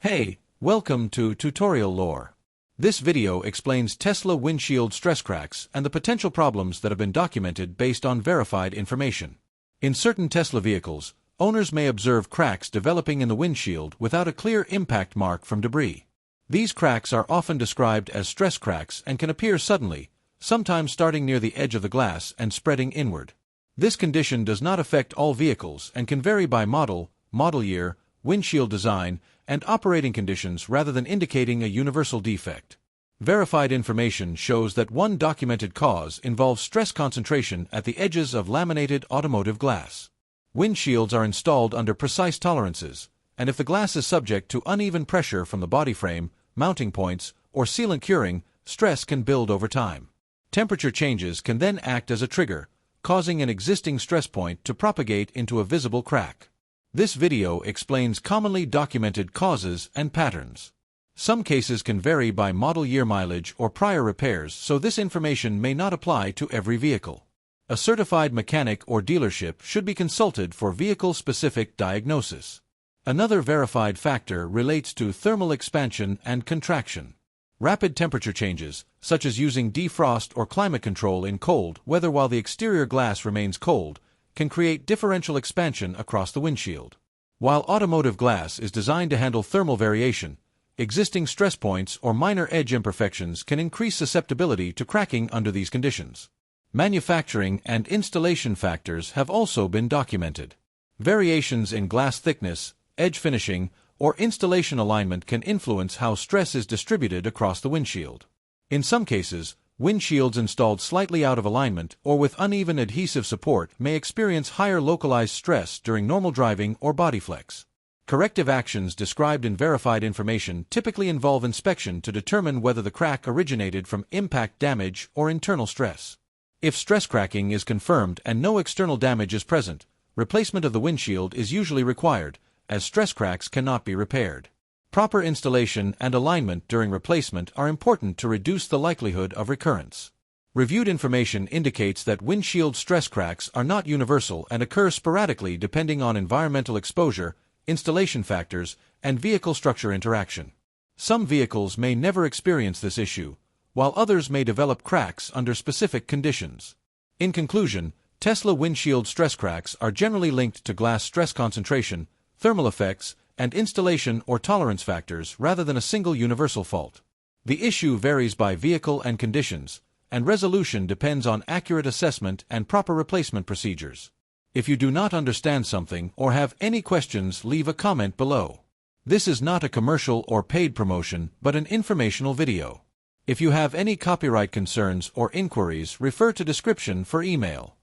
Hey, welcome to Tutorial Lore. This video explains Tesla windshield stress cracks and the potential problems that have been documented based on verified information. In certain Tesla vehicles, owners may observe cracks developing in the windshield without a clear impact mark from debris. These cracks are often described as stress cracks and can appear suddenly, sometimes starting near the edge of the glass and spreading inward. This condition does not affect all vehicles and can vary by model year, windshield design, and operating conditions rather than indicating a universal defect. Verified information shows that one documented cause involves stress concentration at the edges of laminated automotive glass. Windshields are installed under precise tolerances, and if the glass is subject to uneven pressure from the body frame, mounting points, or sealant curing, stress can build over time. Temperature changes can then act as a trigger, causing an existing stress point to propagate into a visible crack. This video explains commonly documented causes and patterns. Some cases can vary by model year mileage or prior repairs, so this information may not apply to every vehicle. A certified mechanic or dealership should be consulted for vehicle-specific diagnosis. Another verified factor relates to thermal expansion and contraction. Rapid temperature changes, such as using defrost or climate control in cold weather while the exterior glass remains cold, can create differential expansion across the windshield. While automotive glass is designed to handle thermal variation, existing stress points or minor edge imperfections can increase susceptibility to cracking under these conditions. Manufacturing and installation factors have also been documented. Variations in glass thickness, edge finishing, or installation alignment can influence how stress is distributed across the windshield. In some cases, windshields installed slightly out of alignment or with uneven adhesive support may experience higher localized stress during normal driving or body flex. Corrective actions described in verified information typically involve inspection to determine whether the crack originated from impact damage or internal stress. If stress cracking is confirmed and no external damage is present, replacement of the windshield is usually required, as stress cracks cannot be repaired. Proper installation and alignment during replacement are important to reduce the likelihood of recurrence. Reviewed information indicates that windshield stress cracks are not universal and occur sporadically depending on environmental exposure, installation factors, and vehicle structure interaction. Some vehicles may never experience this issue, while others may develop cracks under specific conditions. In conclusion, Tesla windshield stress cracks are generally linked to glass stress concentration, thermal effects, and installation or tolerance factors rather than a single universal fault. The issue varies by vehicle and conditions, and resolution depends on accurate assessment and proper replacement procedures. If you do not understand something or have any questions, leave a comment below. This is not a commercial or paid promotion, but an informational video. If you have any copyright concerns or inquiries, refer to description for email.